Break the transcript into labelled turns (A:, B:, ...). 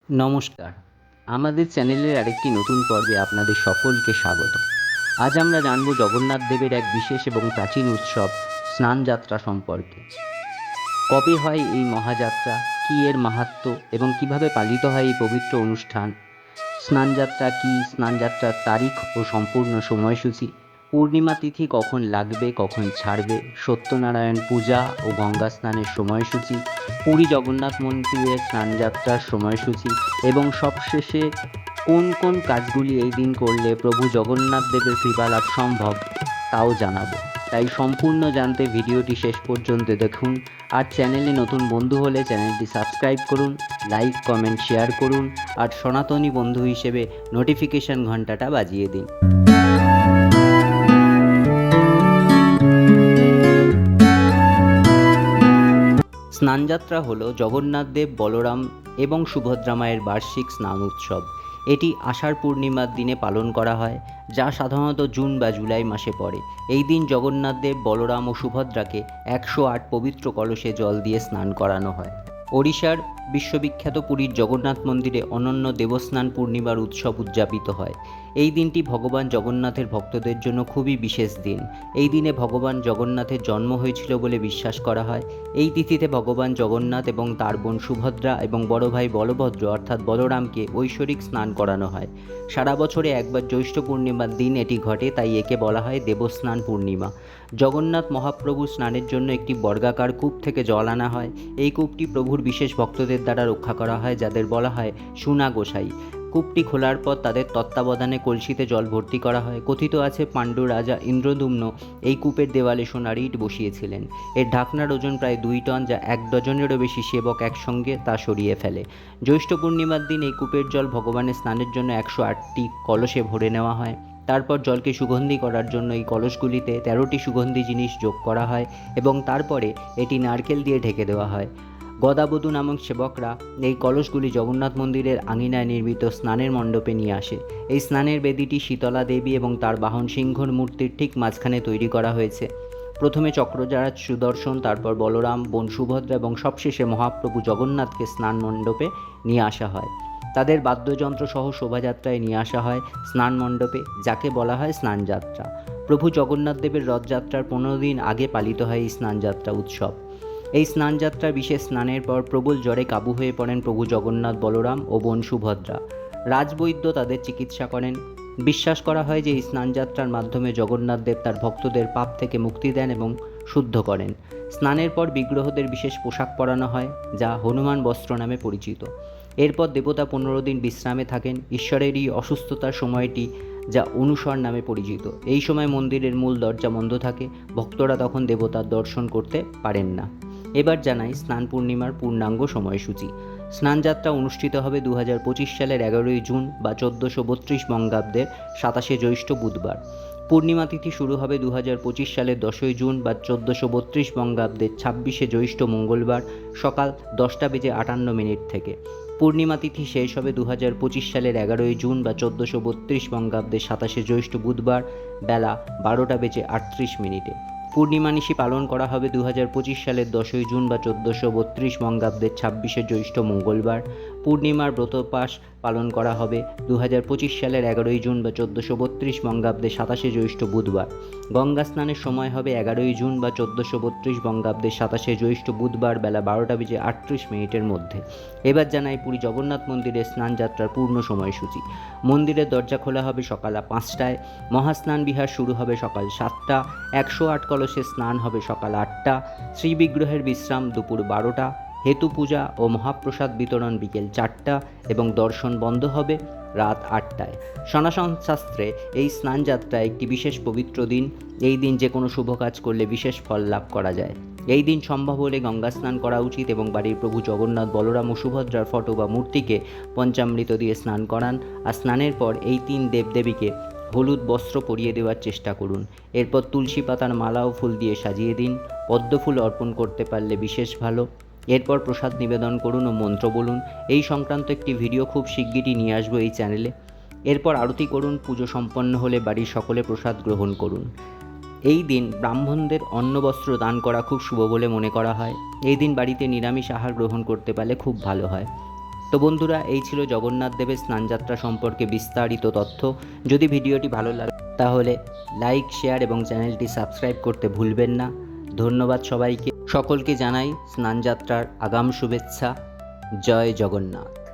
A: নমস্কার, আমাদের চ্যানেলের আরেকটি নতুন পর্বে আপনাদের সকলকে স্বাগত। আজ আমরা জানব জগন্নাথ দেবের এক বিশেষ এবং প্রাচীন উৎসব স্নানযাত্রা সম্পর্কে। কবে হয় এই মহাযাত্রা, কী এর মাহাত্ম্য এবং কিভাবে পালিত হয় এই পবিত্র অনুষ্ঠান, স্নানযাত্রা কী, স্নানযাত্রার তারিখ ও সম্পূর্ণ সময়সূচি, পূর্ণিমা তিথি কখন লাগবে কখন ছাড়বে, সত্যনারায়ণ পূজা ও গঙ্গা স্নানের সময়সূচি, পুরী জগন্নাথ মন্দিরের স্নানযাত্রার সময়সূচি এবং সবশেষে কোন কোন কাজগুলি এই দিন করলে প্রভু জগন্নাথ দেবের কৃপা লাভ সম্ভব তাও জানাবো। তাই সম্পূর্ণ জানতে ভিডিওটি শেষ পর্যন্ত দেখুন। আর চ্যানেলে নতুন বন্ধু হলে চ্যানেলটি সাবস্ক্রাইব করুন, লাইক কমেন্ট শেয়ার করুন আর সনাতনী বন্ধু হিসেবে নোটিফিকেশন ঘন্টাটা বাজিয়ে দিন। স্নানযাত্রা হল জগন্নাথ দেব, বলরাম এবং সুভদ্রা মায়ের বার্ষিক স্নান উৎসব। এটি আষাঢ় পূর্ণিমার দিনে পালন করা হয়, যা সাধারণত জুন বা জুলাই মাসে পড়ে। এই দিন জগন্নাথ দেব, বলরাম ও সুভদ্রাকে 108 পবিত্র কলসে জল দিয়ে স্নান করানো হয়। ওড়িশার বিশ্ববিখ্যাত পুরীর জগন্নাথ মন্দিরে অনন্য দেবস্নান পূর্ণিমার উৎসব উদযাপিত হয়। এই দিনটি ভগবান জগন্নাথের ভক্তদের জন্য খুবই বিশেষ দিন। এই দিনে ভগবান জগন্নাথের জন্ম হয়েছিল বলে বিশ্বাস করা হয়। এই তিথিতে ভগবান জগন্নাথ এবং তার বোন সুভদ্রা এবং বড় ভাই বলভদ্র অর্থাৎ বলরামকে ঐশ্বরিক স্নান করানো হয়। সারা বছরে একবার জ্যৈষ্ঠ পূর্ণিমার দিন এটি ঘটে, তাই একে বলা হয় দেবস্নান পূর্ণিমা। জগন্নাথ মহাপ্রভু স্নানের জন্য একটি বর্গাকার কূপ থেকে জল আনা হয়। এই কূপটি প্রভুর বিশেষ ভক্তদের দ্বারা রক্ষা করা হয়, যাদের বলা হয় সুনা গোসাই। কূপটি খোলার পর তাদের তত্ত্বাবধানে কলসিতে জল ভর্তি করা হয়। কথিত আছে পাণ্ডু রাজা ইন্দ্রদ্যুম্ন এই কূপের দেওয়ালে সোনার ইট বসিয়েছিলেন। এর ঢাকনার ওজন প্রায় 2 টন, যা 1 ডজনেরও বেশি সেবক একসঙ্গে তা সরিয়ে ফেলে। জ্যৈষ্ঠ পূর্ণিমার দিন এই কূপের জল ভগবানের স্নানের জন্য 108টি কলসে ভরে নেওয়া হয়। তারপর জলকে সুগন্ধি করার জন্য এই কলসগুলিতে 13টি সুগন্ধি জিনিস যোগ করা হয় এবং তারপরে এটি নারকেল দিয়ে ঢেকে দেওয়া হয়। গদাবধূ নামক সেবকরা এই কলসগুলি জগন্নাথ মন্দিরের আঙিনায় নির্মিত স্নানের মণ্ডপে নিয়ে আসে। এই স্নানের বেদিটি শীতলা দেবী এবং তার বাহন সিংহর মূর্তির ঠিক মাঝখানে তৈরি করা হয়েছে। প্রথমে চক্ররাজ সুদর্শন, তারপর বলরাম, বোন সুভদ্রা এবং সবশেষে মহাপ্রভু জগন্নাথকে স্নান মণ্ডপে নিয়ে আসা হয়। তাদের বাদ্যযন্ত্র সহ শোভাযাত্রায় নিয়ে আসা হয় স্নান মণ্ডপে, যাকে বলা হয় স্নানযাত্রা। প্রভু জগন্নাথ দেবের রথযাত্রার 15 দিন আগে পালিত হয় এই স্নানযাত্রা উৎসব। এই স্নানযাত্রার বিশেষ স্নানের পর প্রবল জ্বরে কাবু হয়ে পড়েন প্রভু জগন্নাথ, বলরাম ও বোন সুভদ্রা। রাজবৈদ্য তাদের চিকিৎসা করেন। বিশ্বাস করা হয় যে এই স্নানযাত্রার মাধ্যমে জগন্নাথ দেব তার ভক্তদের পাপ থেকে মুক্তি দেন এবং শুদ্ধ করেন। স্নানের পর বিগ্রহদের বিশেষ পোশাক পরানো হয়, যা হনুমান বস্ত্র নামে পরিচিত। এরপর দেবতা 15 দিন বিশ্রামে থাকেন। ঈশ্বরেরই অসুস্থতার সময়টি, যা অনুসর নামে পরিচিত। এই সময় মন্দিরের মূল দরজা বন্ধ থাকে, ভক্তরা তখন দেবতার দর্শন করতে পারেন না। এবার জানাই স্নান পূর্ণিমার পূর্ণাঙ্গ সময়সূচি। স্নানযাত্রা অনুষ্ঠিত হবে 2025 সালের 11ই জুন বা 1432 বঙ্গাব্দের 27শে জ্যৈষ্ঠ বুধবার। পূর্ণিমা তিথি শুরু হবে 2025 সালের 10ই জুন বা 1432 বঙ্গাব্দের 26শে জ্যৈষ্ঠ মঙ্গলবার সকাল 10:58 থেকে। পূর্ণিমা তিথি শেষ হবে 2025 সালের 11ই জুন বা 1432 বঙ্গাব্দের 27শে জ্যৈষ্ঠ বুধবার বেলা 12:38। পূর্ণিমা নিশি পালন করা হবে 2025 সালের 10ই জুন বা 1432 বঙ্গাব্দের 26শে জ্যৈষ্ঠ মঙ্গলবার। পূর্ণিমার ব্রতোপাস পালন করা হবে 2025 সালের 11ই জুন বা 1432 বঙ্গাব্দের 27শে জ্যৈষ্ঠ বুধবার। গঙ্গা স্নানের সময় হবে 11ই জুন বা 1432 বঙ্গাব্দের 27শে জ্যৈষ্ঠ বুধবার বেলা 12:38 মধ্যে। এবার জানাই পুরী জগন্নাথ মন্দিরের স্নানযাত্রার পূর্ণ সময়সূচি। মন্দিরের দরজা খোলা হবে সকাল 5টায়, মহাস্নান বিহার শুরু হবে সকাল 7টা, 108 কলসে স্নান হবে সকাল 8টা, শ্রীবিগ্রহের বিশ্রাম দুপুর 12টা, হেতু পূজা ও মহাপ্রসাদ বিতরণ বিকেল 4টা এবং দর্শন বন্ধ হবে রাত 8টায়। সনাতন শাস্ত্রে এই স্নানযাত্রা একটি বিশেষ পবিত্র দিন। এই দিন যে কোনো শুভ কাজ করলে বিশেষ ফল লাভ করা যায়। এই দিন সম্ভব হলে গঙ্গা স্নান করা উচিত এবং বাড়ির প্রভু জগন্নাথ, বলরাম ও সুভদ্রার ফটো বা মূর্তিকে পঞ্চামৃত দিয়ে স্নান করান। আর স্নানের পর এই 3 দেবদেবীকে হলুদ বস্ত্র পরিয়ে দেওয়ার চেষ্টা করুন। এরপর তুলসী পাতার মালা ও ফুল দিয়ে সাজিয়ে দিন। পদ্ম ফুল অর্পণ করতে পারলে বিশেষ ভালো। এরপর প্রসাদ নিবেদন করুন ও মন্ত্র বলুন। এই সংক্রান্ত একটি ভিডিও খুব শিগগিরই নিয়ে আসবো এই চ্যানেলে। এরপর আরতি করুন। পুজো সম্পন্ন হলে বাড়ির সকলে প্রসাদ গ্রহণ করুন। এই দিন ব্রাহ্মণদের অন্নবস্ত্র দান করা খুব শুভ বলে মনে করা হয়। এই দিন বাড়িতে নিরামিষ আহার গ্রহণ করতে পারলে খুব ভালো হয়। তো বন্ধুরা, এই ছিল জগন্নাথ দেবের স্নানযাত্রা সম্পর্কে বিস্তারিত তথ্য। যদি ভিডিওটি ভালো লাগে তাহলে লাইক, শেয়ার এবং চ্যানেলটি সাবস্ক্রাইব করতে ভুলবেন না। ধন্যবাদ সবাইকে। সকলকে জানাই স্নানযাত্রার আগাম শুভেচ্ছা। জয় জগন্নাথ।